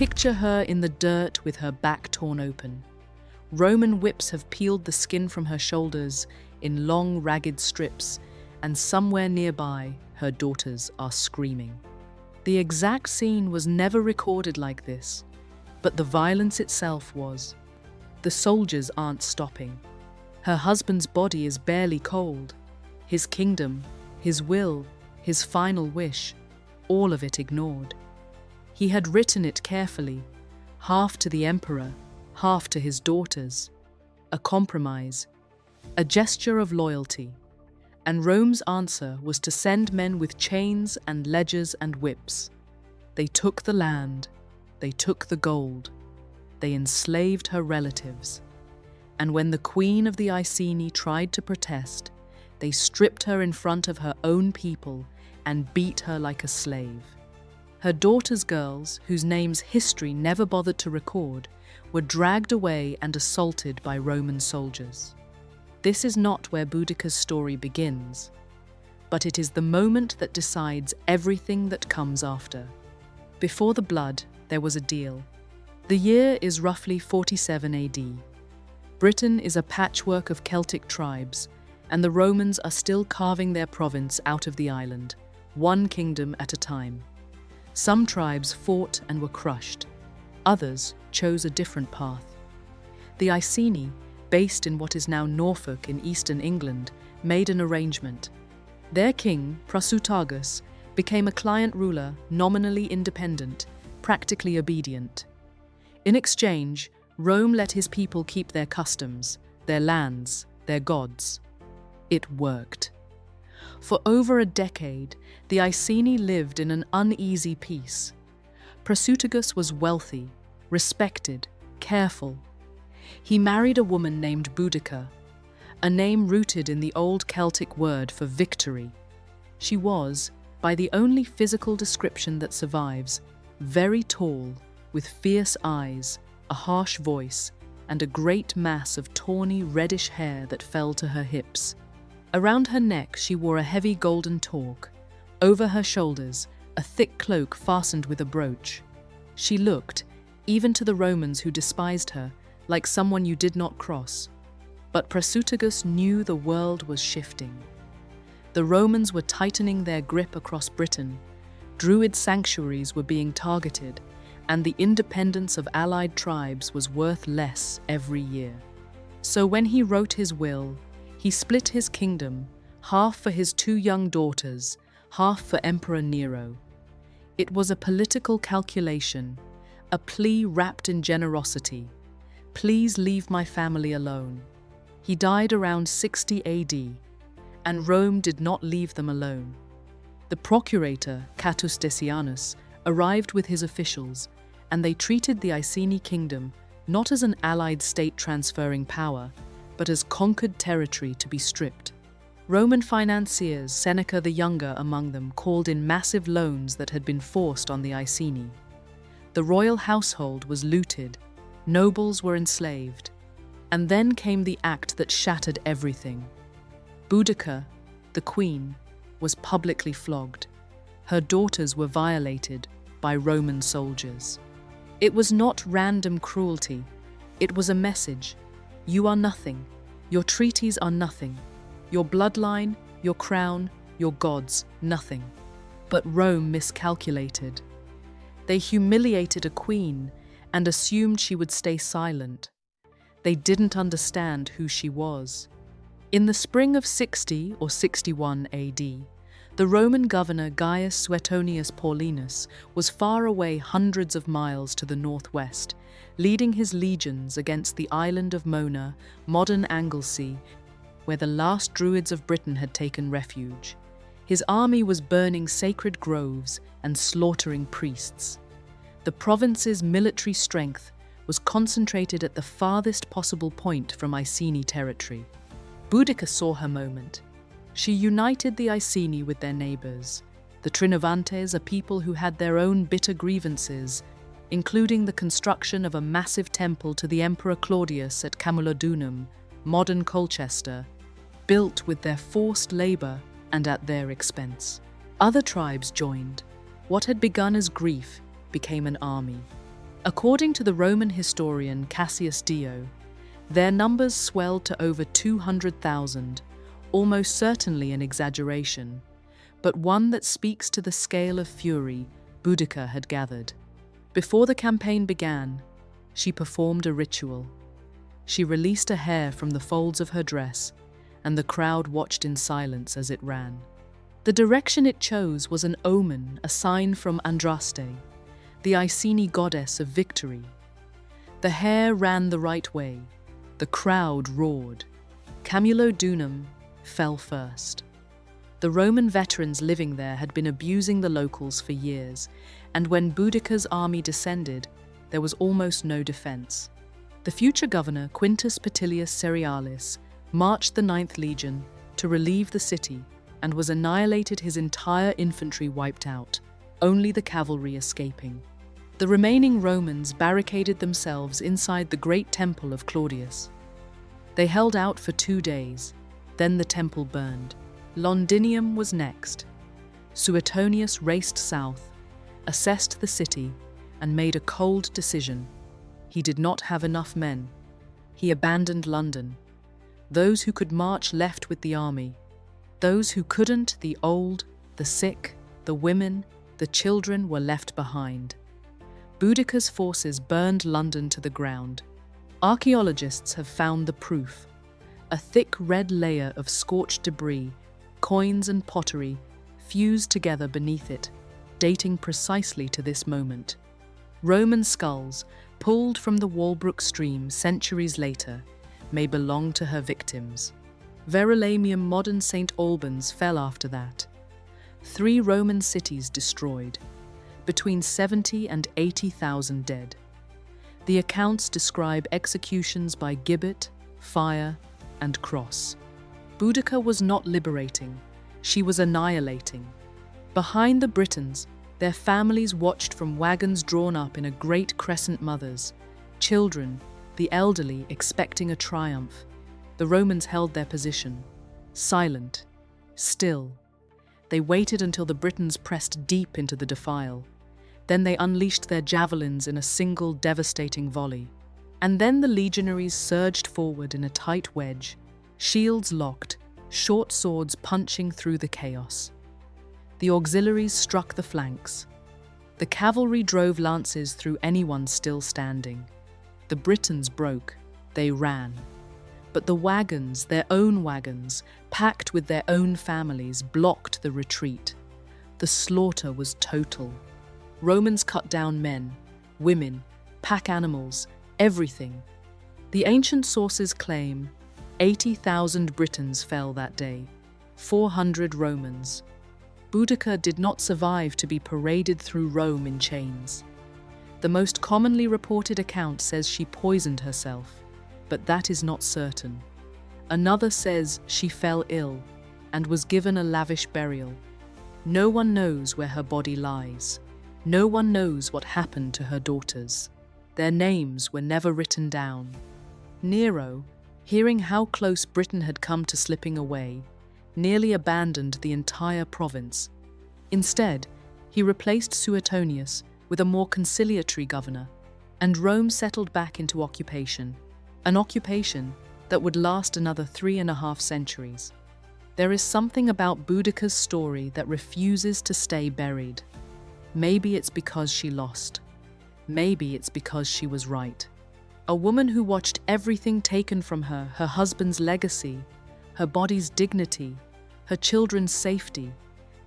Picture her in the dirt with her back torn open. Roman whips have peeled the skin from her shoulders in long, ragged strips, and somewhere nearby, her daughters are screaming. The exact scene was never recorded like this, but the violence itself was. The soldiers aren't stopping. Her husband's body is barely cold. His kingdom, his will, his final wish, all of it ignored. He had written it carefully, half to the emperor, half to his daughters. A compromise, a gesture of loyalty. And Rome's answer was to send men with chains and ledgers and whips. They took the land, they took the gold, they enslaved her relatives. And when the queen of the Iceni tried to protest, they stripped her in front of her own people and beat her like a slave. Her daughters' girls, whose names history never bothered to record, were dragged away and assaulted by Roman soldiers. This is not where Boudicca's story begins, but it is the moment that decides everything that comes after. Before the blood, there was a deal. The year is roughly 47 AD. Britain is a patchwork of Celtic tribes, and the Romans are still carving their province out of the island, one kingdom at a time. Some tribes fought and were crushed. Others chose a different path. The Iceni, based in what is now Norfolk in eastern England, made an arrangement. Their king, Prasutagus, became a client ruler, nominally independent, practically obedient. In exchange, Rome let his people keep their customs, their lands, their gods. It worked. For over a decade, the Iceni lived in an uneasy peace. Prasutagus was wealthy, respected, careful. He married a woman named Boudicca, a name rooted in the old Celtic word for victory. She was, by the only physical description that survives, very tall, with fierce eyes, a harsh voice, and a great mass of tawny reddish hair that fell to her hips. Around her neck she wore a heavy golden torque. Over her shoulders, a thick cloak fastened with a brooch. She looked, even to the Romans who despised her, like someone you did not cross. But Prasutagus knew the world was shifting. The Romans were tightening their grip across Britain, Druid sanctuaries were being targeted, and the independence of allied tribes was worth less every year. So when he wrote his will, he split his kingdom, half for his two young daughters, half for Emperor Nero. It was a political calculation, a plea wrapped in generosity. Please leave my family alone. He died around 60 AD, and Rome did not leave them alone. The procurator, Catus Decianus, arrived with his officials, and they treated the Iceni kingdom not as an allied state transferring power, but as conquered territory to be stripped. Roman financiers, Seneca the Younger among them, called in massive loans that had been forced on the Iceni. The royal household was looted, nobles were enslaved, and then came the act that shattered everything. Boudicca, the queen, was publicly flogged. Her daughters were violated by Roman soldiers. It was not random cruelty, it was a message. You are nothing. Your treaties are nothing. Your bloodline, your crown, your gods, nothing. But Rome miscalculated. They humiliated a queen and assumed she would stay silent. They didn't understand who she was. In the spring of 60 or 61 AD, the Roman governor Gaius Suetonius Paulinus was far away hundreds of miles to the northwest, leading his legions against the island of Mona, modern Anglesey, where the last Druids of Britain had taken refuge. His army was burning sacred groves and slaughtering priests. The province's military strength was concentrated at the farthest possible point from Iceni territory. Boudicca saw her moment. She united the Iceni with their neighbours. The Trinobantes, a people who had their own bitter grievances, including the construction of a massive temple to the Emperor Claudius at Camulodunum, modern Colchester, built with their forced labour and at their expense. Other tribes joined. What had begun as grief became an army. According to the Roman historian Cassius Dio, their numbers swelled to over 200,000, almost certainly an exaggeration, but one that speaks to the scale of fury Boudicca had gathered. Before the campaign began, she performed a ritual. She released a hair from the folds of her dress, and the crowd watched in silence as it ran. The direction it chose was an omen, a sign from Andraste, the Iceni goddess of victory. The hair ran the right way. The crowd roared. Camulodunum fell first. The Roman veterans living there had been abusing the locals for years, and when Boudicca's army descended, there was almost no defense. The future governor, Quintus Petilius Cerealis, marched the 9th Legion to relieve the city and was annihilated, his entire infantry wiped out, only the cavalry escaping. The remaining Romans barricaded themselves inside the great temple of Claudius. They held out for 2 days, then the temple burned. Londinium was next. Suetonius raced south, assessed the city, and made a cold decision. He did not have enough men. He abandoned London. Those who could march left with the army. Those who couldn't, the old, the sick, the women, the children, were left behind. Boudicca's forces burned London to the ground. Archaeologists have found the proof: a thick red layer of scorched debris, coins and pottery fused together beneath it, dating precisely to this moment. Roman skulls, pulled from the Walbrook stream centuries later, may belong to her victims. Verulamium, modern St. Albans, fell after that. 3 Roman cities destroyed, between 70 and 80,000 dead. The accounts describe executions by gibbet, fire, and cross. Boudicca was not liberating, she was annihilating. Behind the Britons, their families watched from wagons drawn up in a great crescent, mothers, children, the elderly expecting a triumph. The Romans held their position, silent, still. They waited until the Britons pressed deep into the defile. Then they unleashed their javelins in a single devastating volley. And then the legionaries surged forward in a tight wedge, shields locked, short swords punching through the chaos. The auxiliaries struck the flanks. The cavalry drove lances through anyone still standing. The Britons broke, they ran. But the wagons, their own wagons, packed with their own families, blocked the retreat. The slaughter was total. Romans cut down men, women, pack animals, everything. The ancient sources claim 80,000 Britons fell that day, 400 Romans. Boudicca did not survive to be paraded through Rome in chains. The most commonly reported account says she poisoned herself, but that is not certain. Another says she fell ill and was given a lavish burial. No one knows where her body lies. No one knows what happened to her daughters. Their names were never written down. Nero, hearing how close Britain had come to slipping away, nearly abandoned the entire province. Instead, he replaced Suetonius with a more conciliatory governor, and Rome settled back into occupation, an occupation that would last another 3.5 centuries. There is something about Boudicca's story that refuses to stay buried. Maybe it's because she lost. Maybe it's because she was right. A woman who watched everything taken from her, her husband's legacy, her body's dignity, her children's safety,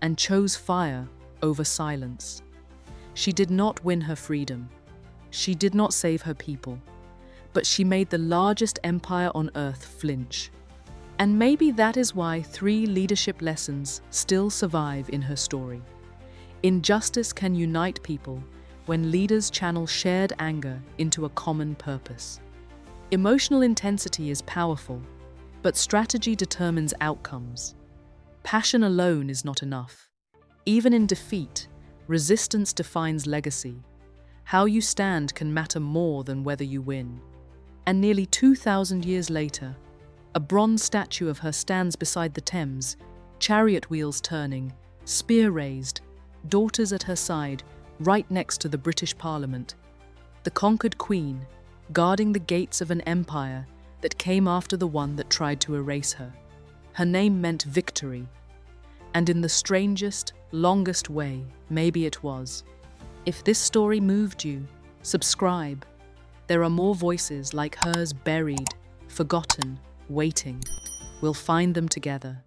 and chose fire over silence. She did not win her freedom. She did not save her people. But she made the largest empire on earth flinch. And maybe that is why 3 leadership lessons still survive in her story. Injustice can unite people when leaders channel shared anger into a common purpose. Emotional intensity is powerful, but strategy determines outcomes. Passion alone is not enough. Even in defeat, resistance defines legacy. How you stand can matter more than whether you win. And nearly 2,000 years later, a bronze statue of her stands beside the Thames, chariot wheels turning, spear raised, daughters at her side, right next to the British Parliament. the conquered queen, guarding the gates of an empire that came after the one that tried to erase her. Her name meant victory, and in the strangest, longest way, maybe it was. If this story moved you, subscribe. There are more voices like hers buried, forgotten, waiting. We'll find them together.